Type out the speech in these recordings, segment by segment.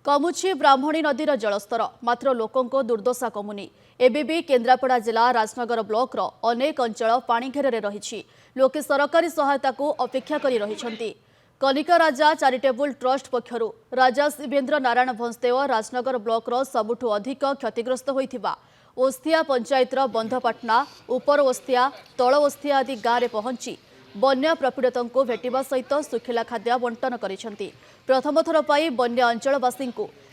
कमुछि ब्राह्मणी नदीर जलस्तर मात्र लोकों दुर्दशा कमुनी एबी केन्द्रापड़ा जिला राजनगर ब्लॉक अनेक अंचल पानी घेर रही लोके सरकारी सहायता को अपेक्षा करी रहिछंती। कनिका राजा चैरिटेबल ट्रस्ट पक्षरु राजा शिवेन्द्र नारायण भंसदेव राजनगर ब्लॉक सबुठु अधिक क्षतिग्रस्त होइथिबा ओस्थिया पंचायतर बंधपाटना उपर ओस्थिया तल ओस्थिया आदि गाँव में पहुंची बन्या प्रपीड़ितों को भेटिबा सहित सुखिला खाद्य बंटन करिसेंती। प्रथम थर पाई बन्या अंचलवासी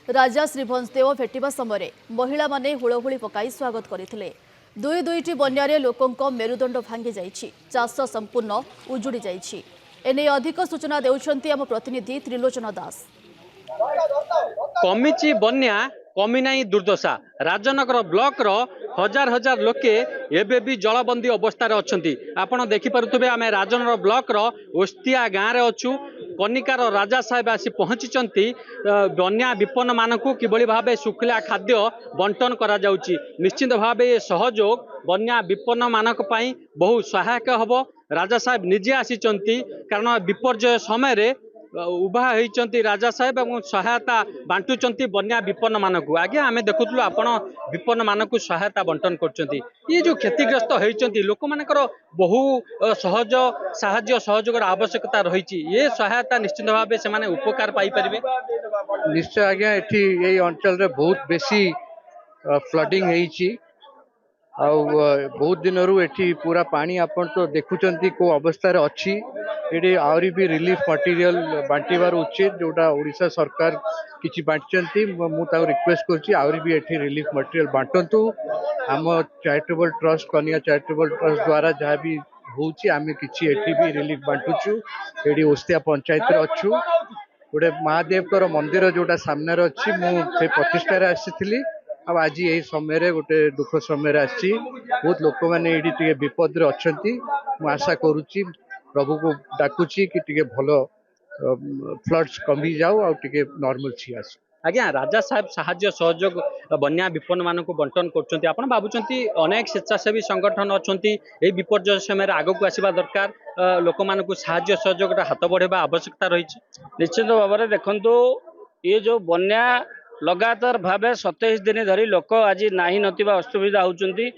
राजा श्री भंसदेव भेटिबा समय महिला माने हुलहुली पकाई स्वागत करथिले। दुई दुईटी बन्यारे लोकों मेरुदंड भांगी जाइछि, चाष संपूर्ण उजुड़ी जाइछि। एने अधिक सूचना देउछंती आम प्रतिनिधि त्रिलोचन दास। कमिची बन्या कमी नहीं दुर्दशा राजनगर ब्लॉक रो हजार हजार लोके एबे भी जलबंदी अवस्था अच्छी। आपण देखिपे आम राजनगर ब्लॉक रो ओस्तिया गाँव में अच्छु। कनिकार राजा साहेब आसी पहुंची बन्या विपन्न मानक किभली भाव सुखिला खाद्य बंटन करा जाउची। निश्चित भाव ये सहयोग बन्या विपन्न मानक पई बहु सहायक हब। राजा साहेब निजे आसीचंती कारण विपर्यय समय उभा होती राजा साहेब और सहायता बांटुंट बन्या विपन्न मानक। आज्ञा आम देखुलु आपण विपन्न मानक सहायता बंटन कर ये जो क्षतिग्रस्त होती लोक मानकर बहु सहज साहाय्य सहयोगर आवश्यकता रही ये सहायता निश्चित भाव से उपकार पाई परिबे। निश्चय आज्ञा ये अंचल बहुत बेसी फ्लडिंग होती बहुत दिन एठी पूरा पानी आपण तो देखुचंती को अवस्था अच्छी। ये आहरी भी रिलीफ मटेरियल बांटबार उचित जोटा ओडिशा सरकार किछि बांटचंती मुझे रिक्वेस्ट करछि आहरी भी एठी रिलीफ मटेरियल बांटंतु। आम charitable trust Kanya charitable trust द्वारा जहाँ भी होउछि आमे किछि एठी भी रिलीफ बांटुछु। एठी ओस्तिया पंचायत अच्छु गोटे महादेव मंदिर जोटा सामने अच्छी मुझे प्रतिष्ठार आसी आज यही समय गोटे दुख समय आसी बहुत लोक मैंने ये विपद अच्छा। आशा करुच्ची प्रभु को डाकुची कि टिके भलो फ्लड्स कमी जाऊ और टिके नॉर्मल छि आस। आज्ञा राजा साहेब साहाय्य सहयोग बन्या विपन्न मानक बंटन करछंती। आपण भाबुचंती अनेक स्वेच्छासेवी संगठन अच्छी विपर्यय समय आग को आसवा दरकार लोक मानक साहाय्य सहयोग हाथ बढ़ेबा आवश्यकता रही। निश्चित भाव में देखु ये जो बन्या लगातार भाव 27 दिन धरी लोक आज नाही नथिबा असुविधा होउचंती।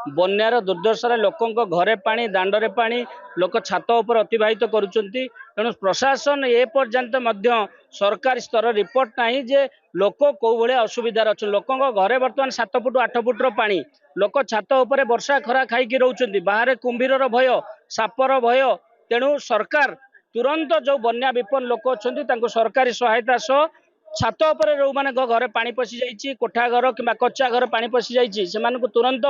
बन्यार दुर्दशा लोकों घरे पानी दांडरे पानी लोक छात उपर अतिवाहित करुचंती। तेणु प्रशासन ए पर्यंत मध्य सरकारी स्तर रिपोर्ट नहीं जे लोक कौ भाया असुविधार अच्छा। लोकों घरे बर्तमान 7 फुट 8 फुटर पानी लोक छात उपर वर्षा खरा खाई रोचंती। बाहर कुंभीर भय सापर भय। तेणु सरकार तुरंत जो बन्या विपन्न लोक अच्छा सरकारी सहायता सह छात उपर जो माने घरे पानी पशि जाइए कोठा घर कि कच्चा घर पानी पशि जाइए से तुरंत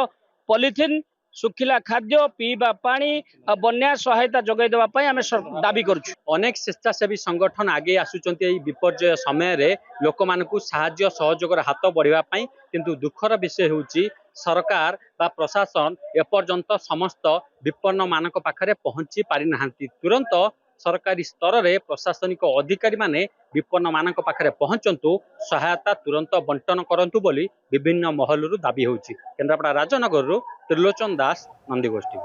पॉलिथिन सुखिला खाद्य पीवा पानी बन्या सहायता जोगाई देवाई आम दाबी करुँ। अनेक स्वेच्छासेवी संगठन आगे आसुचंती विपर्यय समय रे लोक मानकु साहाय्य सहयोगर हाथ बढ़ाई किंतु दुखर विषय होउची सरकार बा प्रशासन एपर्यंत समस्त विपन्न मानक पाखरे पहुंची पारि नाहांती। तुरंत सरकारी स्तर रे प्रशासनिक अधिकारी माने विपन्न मानक पाखरे पहुंचंतु सहायता तुरंत बंटन करंतु बोली विभिन्न महलरू दाबी होउची। केन्द्रापड़ा राजनगर त्रिलोचन दास नंदीगोष्ठी।